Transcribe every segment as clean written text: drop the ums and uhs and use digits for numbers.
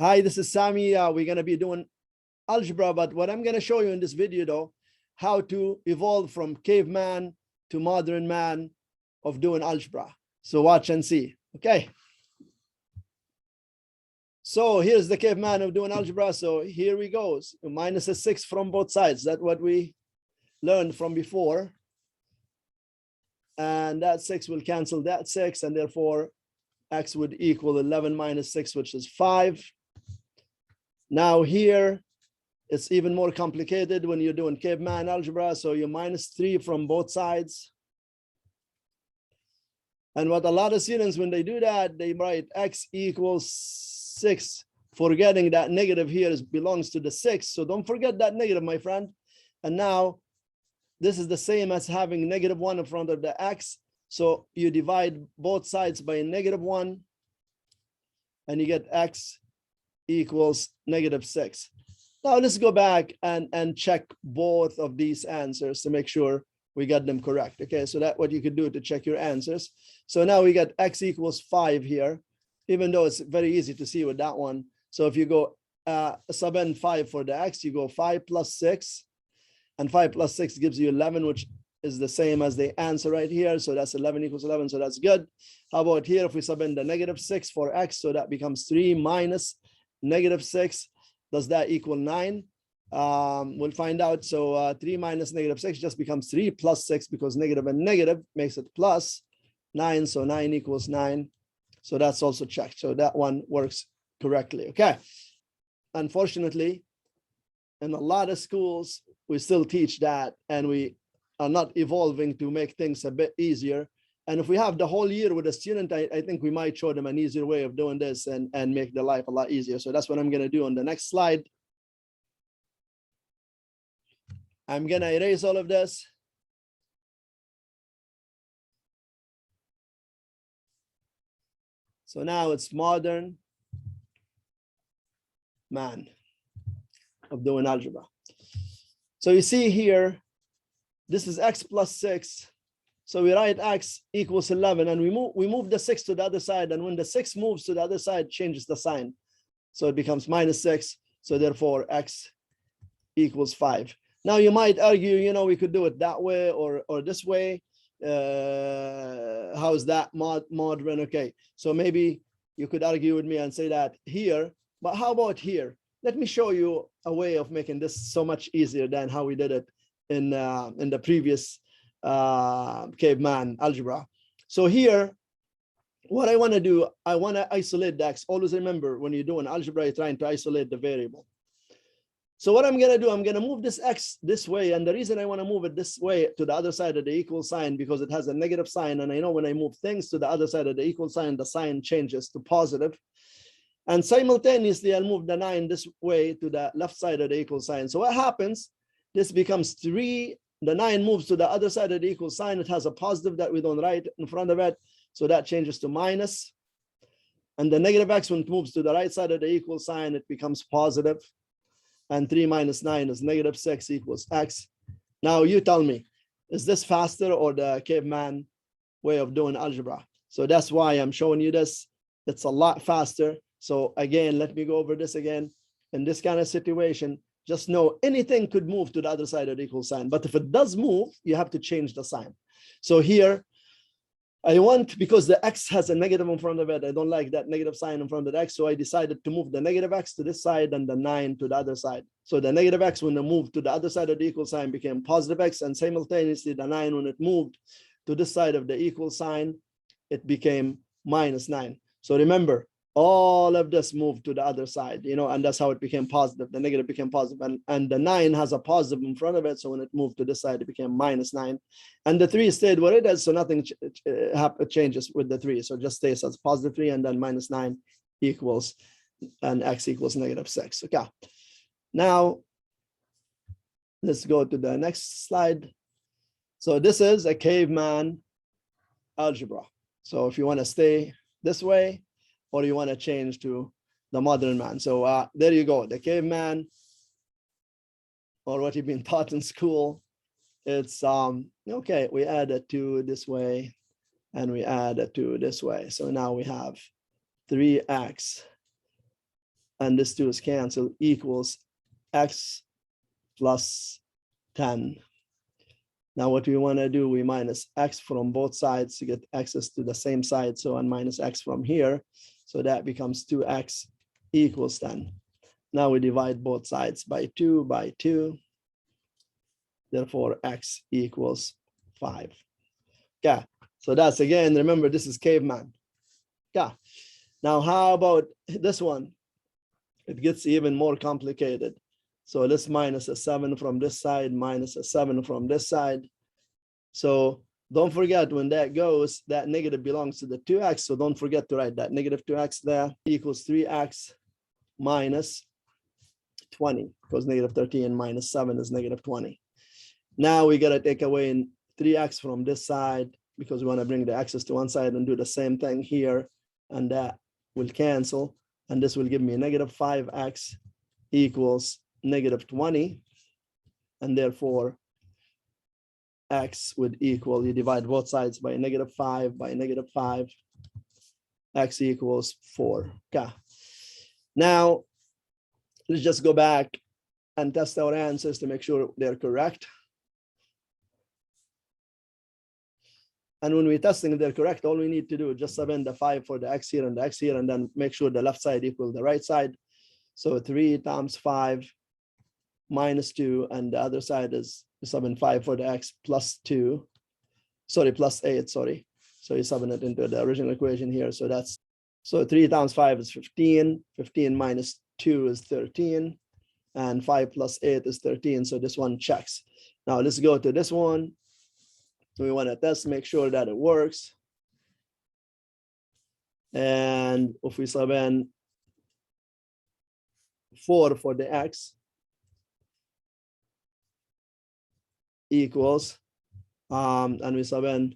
Hi, this is Sami. We're going to be doing algebra, but what I'm going to show you in this video, though, how to evolve from caveman to modern man of doing algebra. So watch and see. Okay. So here's the caveman of doing algebra. So here we go. Minus a 6 from both sides. That's what we learned from before. And that 6 will cancel that 6, and therefore x would equal 11 minus 6, which is 5. Now here, it's even more complicated when you're doing caveman algebra. So you minus 3 from both sides. And what a lot of students, when they do that, they write x equals 6, forgetting that negative here belongs to the 6. So don't forget that negative, my friend. And now this is the same as having -1 in front of the x. So you divide both sides by -1, and you get x equals -6. Now let's go back and check both of these answers to make sure we got them correct. Okay, so that's what you could do to check your answers. So now we got x equals 5 here, even though it's very easy to see with that one. So if you go sub in 5 for the x, you go 5 plus 6, and 5 plus 6 gives you 11, which is the same as the answer right here. So that's 11 equals 11, so that's good. How about here, if we sub in the -6 for x, so that becomes 3 minus -6. Does that equal 9? We'll find out. So 3 minus -6 just becomes 3 plus 6, because negative and negative makes it plus 9. So 9 equals 9. So that's also checked. So that one works correctly. Okay. Unfortunately, in a lot of schools, we still teach that, and we are not evolving to make things a bit easier. And if we have the whole year with a student, I think we might show them an easier way of doing this and make their life a lot easier. So that's what I'm going to do on the next slide. I'm going to erase all of this. So now it's modern man of doing algebra. So you see here, this is x plus 6. So we write x equals 11, and we move the 6 to the other side. And when the 6 moves to the other side, changes the sign. So it becomes -6. So therefore, x equals 5. Now you might argue, we could do it that way or this way. How is that modern? Okay, so maybe you could argue with me and say that here, but how about here? Let me show you a way of making this so much easier than how we did it in the previous caveman algebra. So here, what I want to do, I want to isolate the x. Always remember, when you're doing algebra, you're trying to isolate the variable. So what I'm going to do, I'm going to move this x this way. And the reason I want to move it this way to the other side of the equal sign, because it has a negative sign. And I know when I move things to the other side of the equal sign, the sign changes to positive. And simultaneously, I'll move the 9 this way to the left side of the equal sign. So what happens? This becomes 3. The 9 moves to the other side of the equal sign. It has a positive that we don't write in front of it. So that changes to minus. And the negative x, when it moves to the right side of the equal sign, it becomes positive. And 3 minus 9 is -6 equals x. Now you tell me, is this faster or the caveman way of doing algebra? So that's why I'm showing you this. It's a lot faster. So again, let me go over this again. In this kind of situation, just know anything could move to the other side of the equal sign. But if it does move, you have to change the sign. So here, I want, because the x has a negative in front of it, I don't like that negative sign in front of the x. So I decided to move the negative x to this side and the 9 to the other side. So the negative x, when it moved to the other side of the equal sign, became positive x. And simultaneously, the 9, when it moved to this side of the equal sign, it became -9. So remember, all of this moved to the other side, and that's how it became positive. The negative became positive, and the 9 has a positive in front of it. So when it moved to this side, it became -9, and the 3 stayed where it is. So nothing changes with the 3. So it just stays as +3, and then -9 equals, and x equals -6. Okay. Now let's go to the next slide. So this is a caveman algebra. So if you want to stay this way, or you want to change to the modern man. So there you go, the caveman, or what you've been taught in school. It's, okay, we add a 2 this way, and we add a 2 this way. So now we have 3x and this 2 is canceled, equals x plus 10. Now what we want to do, we minus x from both sides to get x's to the same side. So and minus x from here. So that becomes 2x equals 10. Now we divide both sides by 2 by 2. Therefore, x equals 5. Okay, so that's again, remember this is caveman. Okay, now how about this one? It gets even more complicated. So let's minus a 7 from this side, minus a 7 from this side. So don't forget when that goes, that negative belongs to the 2x. So don't forget to write that negative 2x there equals 3x minus 20, because negative 13 minus 7 is negative 20. Now we got to take away 3x from this side because we want to bring the x's to one side and do the same thing here. And that will cancel. And this will give me negative 5x equals negative 20. And therefore, x would equal, you divide both sides by negative 5 by negative 5. X equals 4. Okay. Now, let's just go back and test our answers to make sure they're correct. And when we're testing if they're correct, all we need to do is just sub in the 5 for the x here and the x here, and then make sure the left side equals the right side. So 3 times 5 minus 2, and the other side is sub in 5 for the x plus 2. Sorry, plus 8, sorry. So you're subbing it into the original equation here. So that's, so 3 times 5 is 15. 15 minus 2 is 13. And 5 plus 8 is 13. So this one checks. Now let's go to this one. So we want to test, make sure that it works. And if we sub in 4 for the x equals, and we sub in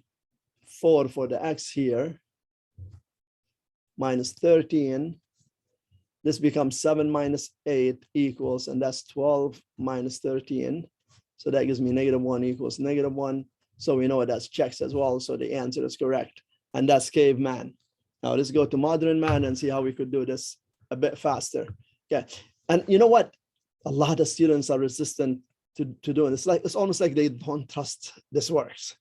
4 for the x here, minus 13. This becomes 7 minus 8 equals, and that's 12 minus 13. So that gives me negative 1 equals negative 1. So we know that's checks as well. So the answer is correct. And that's caveman. Now let's go to modern man and see how we could do this a bit faster. Okay. And you know what? A lot of students are resistant to doing this. It's almost like they don't trust this works.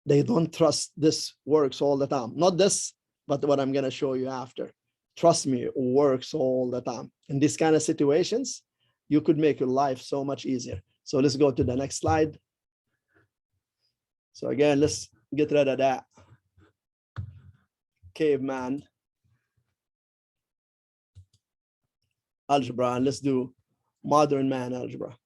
They don't trust this works all the time. Not this, but what I'm going to show you after. Trust me, it works all the time. In these kind of situations, you could make your life so much easier. So let's go to the next slide. So again, let's get rid of that caveman algebra, and let's do modern man algebra.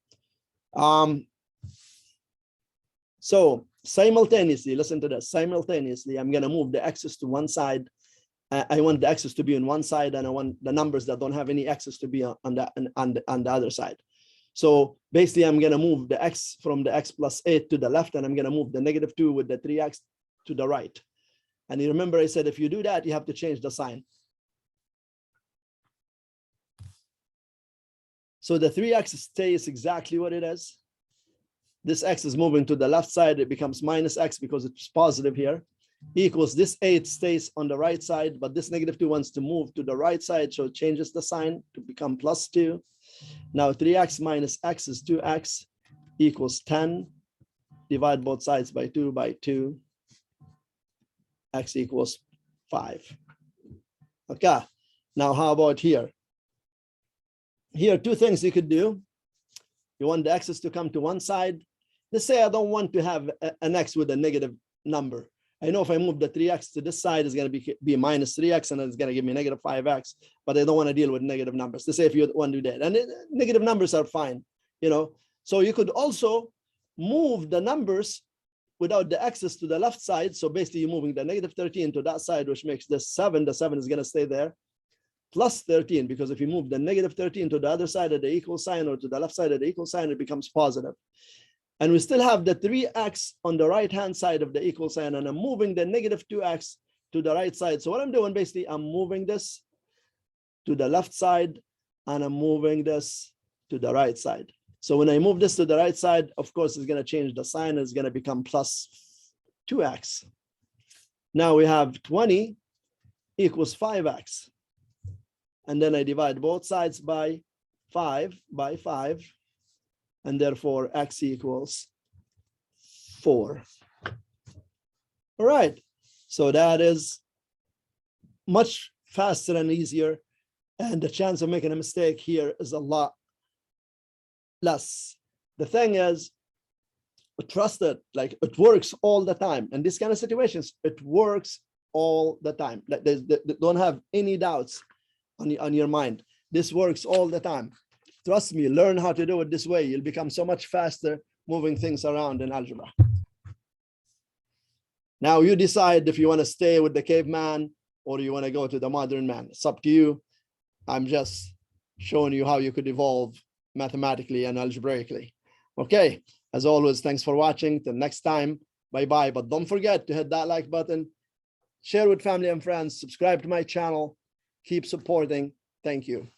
So simultaneously, listen to this. Simultaneously, I'm going to move the x's to one side. I want the x's to be on one side, and I want the numbers that don't have any x's to be on the other side. So basically, I'm going to move the x from the x plus 8 to the left, and I'm going to move the negative 2 with the 3x to the right. And you remember I said, if you do that, you have to change the sign. So the 3x stays exactly what it is. This x is moving to the left side. It becomes minus x because it's positive here. Equals this 8 stays on the right side, but this negative 2 wants to move to the right side. So it changes the sign to become plus 2. Now 3x minus x is 2x equals 10. Divide both sides by 2 by 2. X equals 5. Okay, now how about here? Here, two things you could do. You want the x's to come to one side. Let's say I don't want to have an x with a negative number. I know if I move the 3x to this side, it's going to be minus 3x, and it's going to give me negative 5x, but I don't want to deal with negative numbers. Let's say if you want to do that. And negative numbers are fine, you know. So you could also move the numbers without the x's to the left side. So basically you're moving the negative 13 to that side, which makes this 7. The 7 is going to stay there. Plus 13, because if you move the negative 13 to the other side of the equal sign or to the left side of the equal sign, it becomes positive. And we still have the 3x on the right-hand side of the equal sign, and I'm moving the negative 2x to the right side. So what I'm doing, basically, I'm moving this to the left side, and I'm moving this to the right side. So when I move this to the right side, of course, it's going to change the sign. It's going to become plus 2x. Now we have 20 equals 5x. and then I divide both sides by 5, and therefore x equals 4. All right, so that is much faster and easier, and the chance of making a mistake here is a lot less. The thing is, trust it, like it works all the time. In this kind of situations, it works all the time. Like don't have any doubts on your mind. This works all the time. Trust me, learn how to do it this way. You'll become so much faster moving things around in algebra. Now you decide if you want to stay with the caveman or you want to go to the modern man. It's up to you. I'm just showing you how you could evolve mathematically and algebraically. Okay, as always, thanks for watching. Till next time, bye-bye. But don't forget to hit that like button, share with family and friends, subscribe to my channel, keep supporting. Thank you.